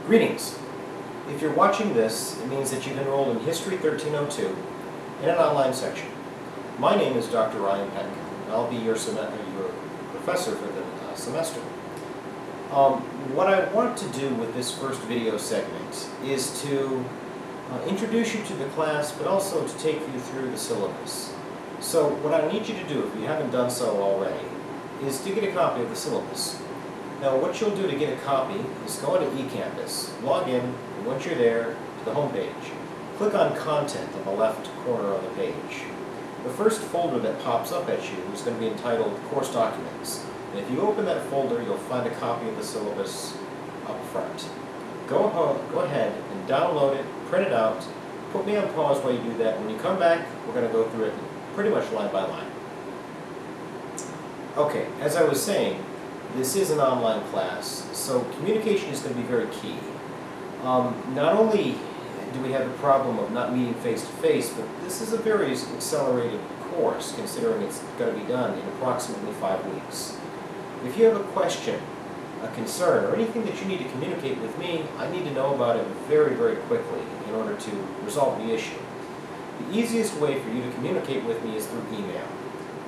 Greetings. If you're watching this, it means that you've enrolled in History 1302 in an online section. My name is Dr. Ryan Petkin, and I'll be your professor for the semester. What I want to do with this first video segment is to introduce you to the class, but also to take you through the syllabus. So what I need you to do, if you haven't done so already, is to get a copy of the syllabus. Now what you'll do to get a copy is go into eCampus, log in, and once you're there, to the home page. Click on Content on the left corner of the page. The first folder that pops up at you is going to be entitled Course Documents. And if you open that folder, you'll find a copy of the syllabus up front. Go ahead and download it, print it out, put me on pause while you do that. When you come back, we're going to go through it pretty much line by line. Okay, as I was saying, this is an online class, so communication is going to be very key. Not only do we have the problem of not meeting face-to-face, but this is a very accelerated course, considering it's going to be done in approximately 5 weeks. If you have a question, a concern, or anything that you need to communicate with me, I need to know about it very, very quickly in order to resolve the issue. The easiest way for you to communicate with me is through email.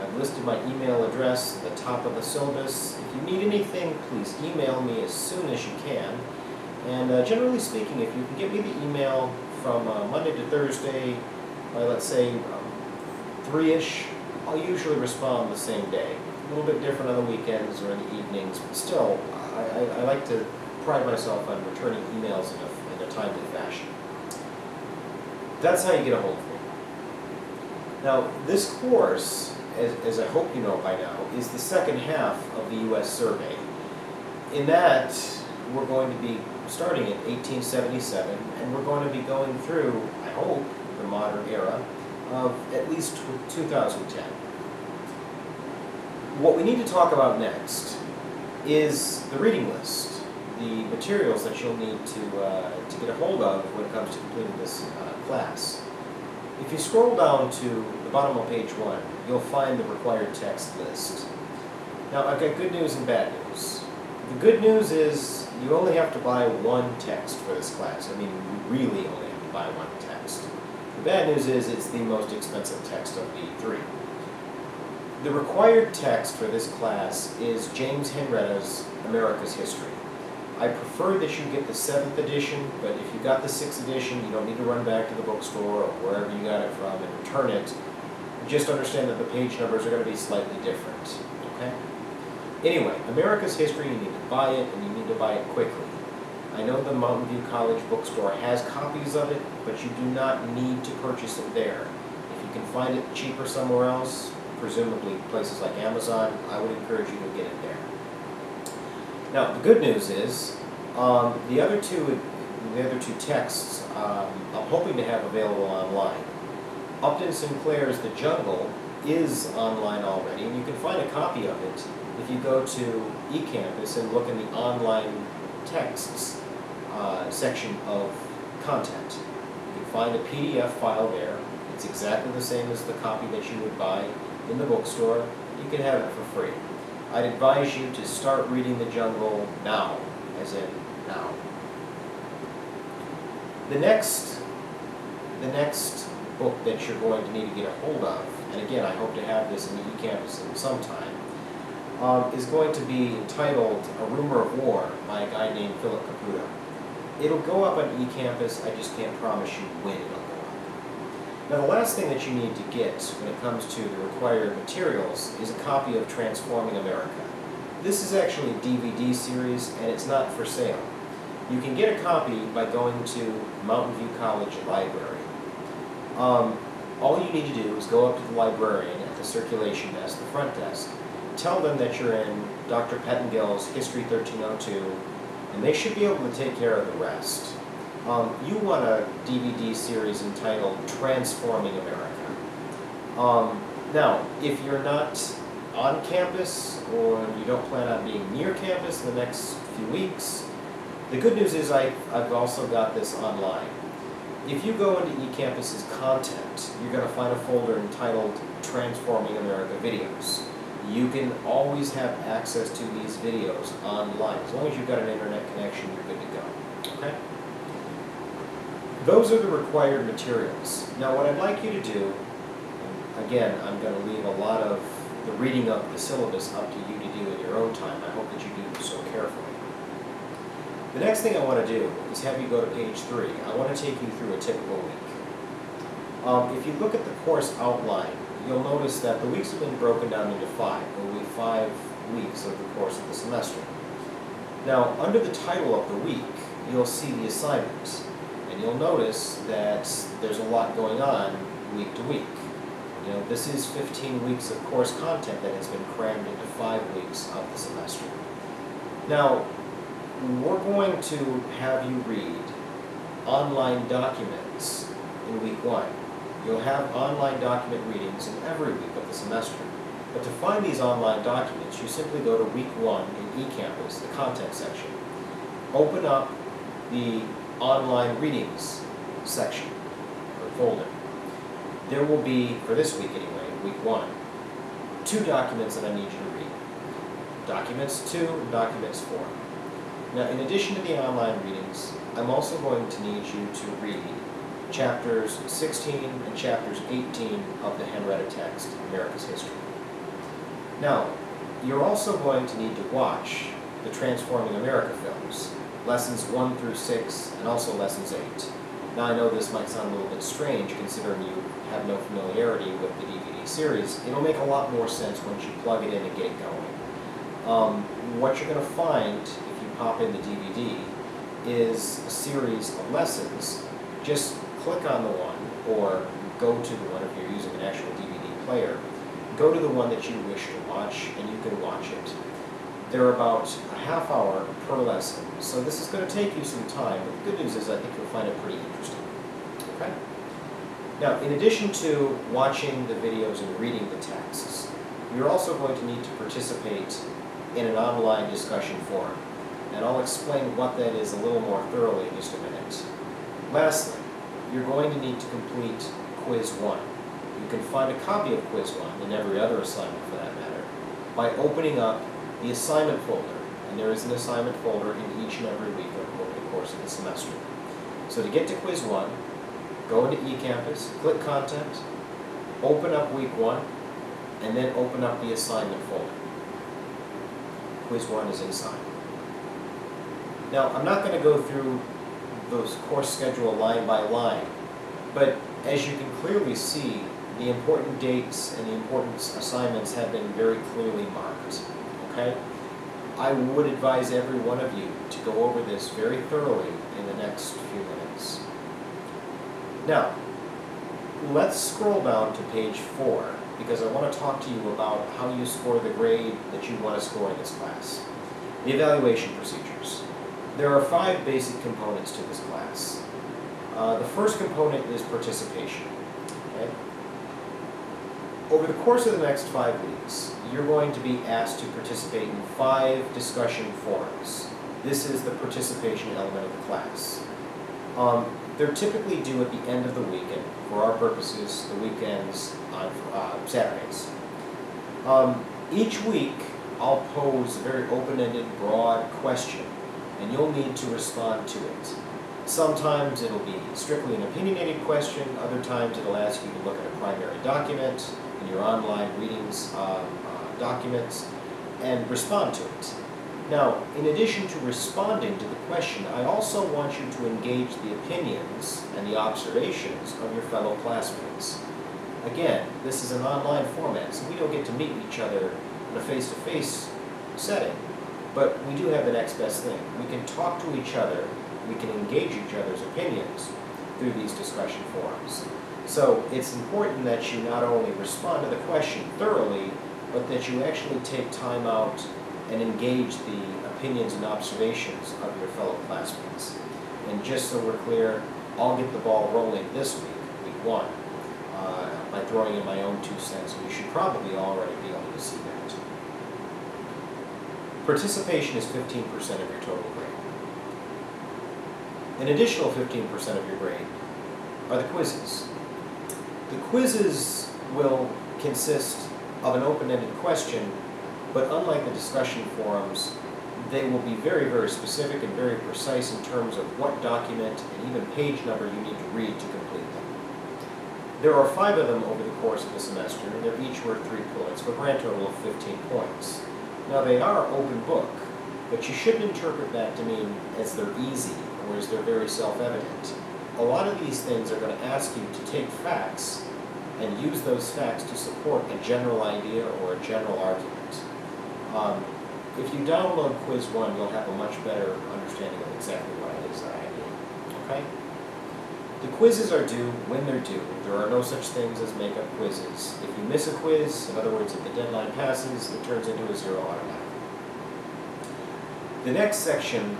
I've listed my email address at the top of the syllabus. If you need anything, please email me as soon as you can. And generally speaking, if you can get me the email from Monday to Thursday, by let's say 3-ish, I'll usually respond the same day. A little bit different on the weekends or in the evenings, but still, I like to pride myself on returning emails in a timely fashion. That's how you get a hold of me. Now, this course, as I hope you know by now, is the second half of the U.S. survey. In that, we're going to be starting in 1877, and we're going to be going through, I hope, the modern era of at least 2010. What we need to talk about next is the reading list, the materials that you'll need to get a hold of when it comes to completing this class. If you scroll down to the bottom of page 1, you'll find the required text list. Now, I've got good news and bad news. The good news is you only have to buy one text for this class. I mean, you really only have to buy one text. The bad news is it's the most expensive text of the three. The required text for this class is James Henretta's America's History. I prefer that you get the 7th edition, but if you got the 6th edition, you don't need to run back to the bookstore or wherever you got it from and return it. Just understand that the page numbers are going to be slightly different. Okay? Anyway, America's History, you need to buy it, and you need to buy it quickly. I know the Mountain View College bookstore has copies of it, but you do not need to purchase it there. If you can find it cheaper somewhere else, presumably places like Amazon, I would encourage you to get it there. Now, the good news is the other two texts I'm hoping to have available online. Upton Sinclair's The Jungle is online already, and you can find a copy of it if you go to eCampus and look in the online texts section of content. You can find a PDF file there. It's exactly the same as the copy that you would buy in the bookstore. You can have it for free. I'd advise you to start reading The Jungle now, as in now. The next book that you're going to need to get a hold of, and again, I hope to have this in the eCampus in some time, is going to be entitled A Rumor of War by a guy named Philip Caputo. It'll go up on eCampus, I just can't promise you when it'll go up. Now, the last thing that you need to get when it comes to the required materials is a copy of Transforming America. This is actually a DVD series, and it's not for sale. You can get a copy by going to Mountain View College Library. All you need to do is go up to the librarian at the circulation desk, the front desk, tell them that you're in Dr. Pettingill's History 1302, and they should be able to take care of the rest. You want a DVD series entitled Transforming America. Now, if you're not on campus or you don't plan on being near campus in the next few weeks, the good news is I've also got this online. If you go into eCampus's content, you're going to find a folder entitled Transforming America Videos. You can always have access to these videos online. As long as you've got an internet connection, you're good to go. Okay? Those are the required materials. Now what I'd like you to do, and again, I'm going to leave a lot of the reading of the syllabus up to you to do in your own time. I hope that you do so carefully. The next thing I want to do is have you go to page 3. I want to take you through a typical week. If you look at the course outline, you'll notice that the weeks have been broken down into 5. There will be 5 weeks of the course of the semester. Now, under the title of the week, you'll see the assignments. And you'll notice that there's a lot going on week to week. You know, this is 15 weeks of course content that has been crammed into 5 weeks of the semester. Now, we're going to have you read online documents in week 1. You'll have online document readings in every week of the semester. But to find these online documents, you simply go to week 1 in eCampus, the content section. Open up the online readings section or folder. There will be, for this week anyway, week 1, 2 documents that I need you to read. Documents 2 and documents 4. Now, in addition to the online readings, I'm also going to need you to read chapters 16 and chapters 18 of the Henrietta text, America's History. Now, you're also going to need to watch the Transforming America films, lessons 1 through 6, and also lessons 8. Now, I know this might sound a little bit strange considering you have no familiarity with the DVD series. It'll make a lot more sense once you plug it in and get it going. What you're going to find if you pop in the DVD is a series of lessons. Just click on the one, or go to the one if you're using an actual DVD player. Go to the one that you wish to watch, and you can watch it. They're about a half hour per lesson, so this is going to take you some time, but the good news is I think you'll find it pretty interesting. Okay? Now, in addition to watching the videos and reading the texts, you're also going to need to participate in an online discussion forum, and I'll explain what that is a little more thoroughly in just a minute. Lastly, you're going to need to complete Quiz 1. You can find a copy of Quiz 1, and every other assignment for that matter, by opening up the assignment folder, and there is an assignment folder in each and every week over the course of the semester. So to get to Quiz 1, go into eCampus, click Content, open up week 1, and then open up the assignment folder. Quiz 1 is inside. Now, I'm not going to go through those course schedule line by line, but as you can clearly see, the important dates and the important assignments have been very clearly marked. Okay? I would advise every one of you to go over this very thoroughly in the next few minutes. Now, let's scroll down to page 4, because I want to talk to you about how you score the grade that you want to score in this class. The evaluation procedures. There are 5 basic components to this class. The first component is participation. Okay? Over the course of the next 5 weeks, you're going to be asked to participate in 5 discussion forums. This is the participation element of the class. They're typically due at the end of the week, and for our purposes, the weekends on Saturdays. Each week, I'll pose a very open-ended, broad question, and you'll need to respond to it. Sometimes it'll be strictly an opinionated question, other times it'll ask you to look at a primary document in your online readings documents and respond to it. Now, in addition to responding to the question, I also want you to engage the opinions and the observations of your fellow classmates. Again, this is an online format, so we don't get to meet each other in a face-to-face setting, but we do have the next best thing. We can talk to each other, we can engage each other's opinions through these discussion forums. So it's important that you not only respond to the question thoroughly, but that you actually take time out and engage the opinions and observations of your fellow classmates. And just so we're clear, I'll get the ball rolling this week 1, by throwing in my own 2 cents, and you should probably already be able to see that. Participation is 15% of your total grade. An additional 15% of your grade are the quizzes. The quizzes will consist of an open-ended question, but unlike the discussion forums, they will be very, very specific and very precise in terms of what document and even page number you need to read to complete them. There are 5 of them over the course of the semester, and they're each worth 3 points, for a grand total of 15 points. Now, they are open book, but you shouldn't interpret that to mean as they're easy or as they're very self-evident. A lot of these things are going to ask you to take facts and use those facts to support a general idea or a general argument. If you download Quiz 1, you'll have a much better understanding of exactly what it is that I mean. Okay? The quizzes are due when they're due. There are no such things as make-up quizzes. If you miss a quiz, in other words, if the deadline passes, it turns into a 0 automatically. The next section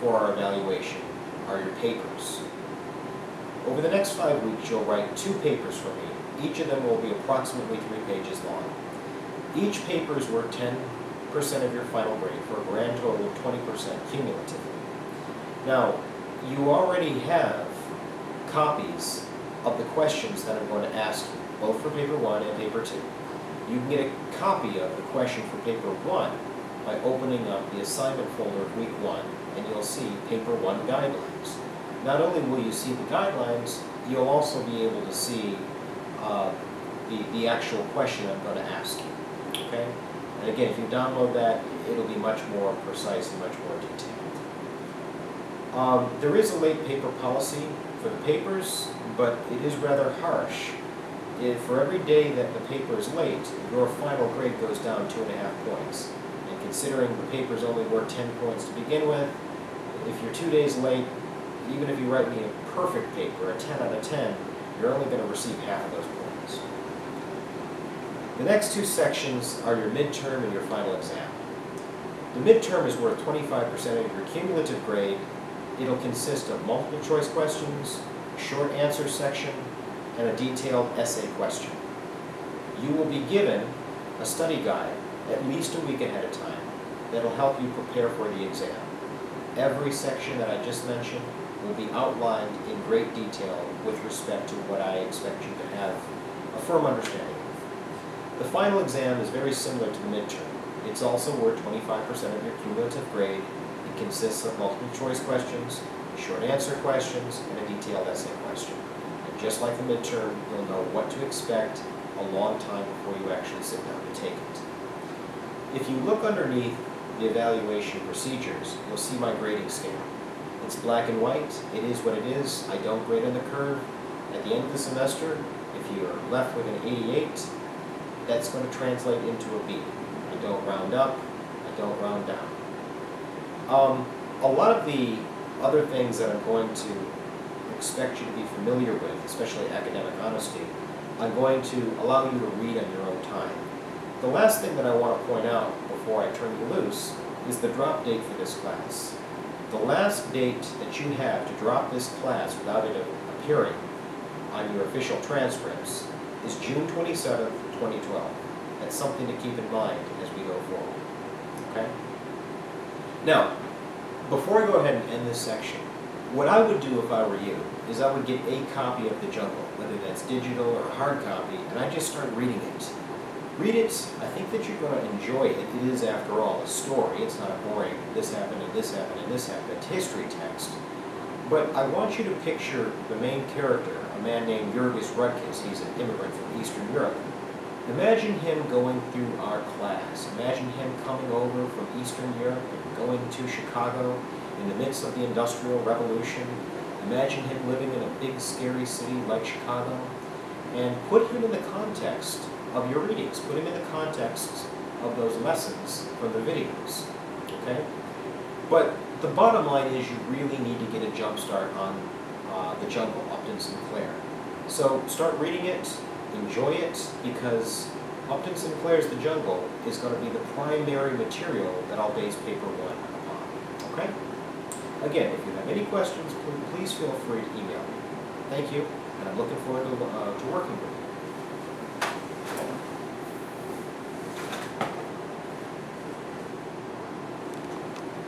for our evaluation are your papers. Over the next 5 weeks, you'll write 2 papers for me. Each of them will be approximately 3 pages long. Each paper is worth 10% of your final grade for a grand total of 20% cumulatively. Now, you already have copies of the questions that I'm going to ask you, both for paper 1 and paper 2. You can get a copy of the question for paper 1 by opening up the assignment folder of week 1, and you'll see paper 1 guidelines. Not only will you see the guidelines, you'll also be able to see the actual question I'm going to ask you. Okay? And again, if you download that, it'll be much more precise and much more detailed. There is a late paper policy for the papers, but it is rather harsh. For every day that the paper is late, your final grade goes down 2.5 points. And considering the paper's only worth 10 points to begin with, if you're 2 days late, even if you write me a perfect paper, a 10 out of 10, you're only going to receive half of those points. The next 2 sections are your midterm and your final exam. The midterm is worth 25% of your cumulative grade. It'll consist of multiple choice questions, a short answer section, and a detailed essay question. You will be given a study guide at least a week ahead of time that'll help you prepare for the exam. Every section that I just mentioned will be outlined in great detail with respect to what I expect you to have a firm understanding of. The final exam is very similar to the midterm. It's also worth 25% of your cumulative grade. It consists of multiple choice questions, short answer questions, and a detailed essay question. And just like the midterm, you'll know what to expect a long time before you actually sit down to take it. If you look underneath the evaluation procedures, you'll see my grading scale. It's black and white. It is what it is. I don't grade on the curve. At the end of the semester, if you're left with an 88, that's going to translate into a B. I don't round up. I don't round down. A lot of the other things that I'm going to expect you to be familiar with, especially academic honesty, I'm going to allow you to read on your own time. The last thing that I want to point out before I turn you loose is the drop date for this class. The last date that you have to drop this class without it appearing on your official transcripts is June 27th, 2012. That's something to keep in mind as we go forward. Okay? Now, before I go ahead and end this section, what I would do if I were you is I would get a copy of The Jungle, whether that's digital or a hard copy, and I just start reading it. Read it. I think that you're going to enjoy it. It is, after all, a story. It's not a boring, this happened and this happened and this happened. It's history text. But I want you to picture the main character, a man named Jurgis Rudkis. He's an immigrant from Eastern Europe. Imagine him going through our class. Imagine him coming over from Eastern Europe and going to Chicago in the midst of the Industrial Revolution. Imagine him living in a big, scary city like Chicago. And put him in the context of your readings. Put him in the context of those lessons from the videos. Okay? But the bottom line is you really need to get a jump start on The Jungle, Upton Sinclair. So start reading it. Enjoy it, because Upton Sinclair's The Jungle is going to be the primary material that I'll base paper 1 upon. Okay? Again, if you have any questions, please feel free to email me. Thank you, and I'm looking forward to working with you.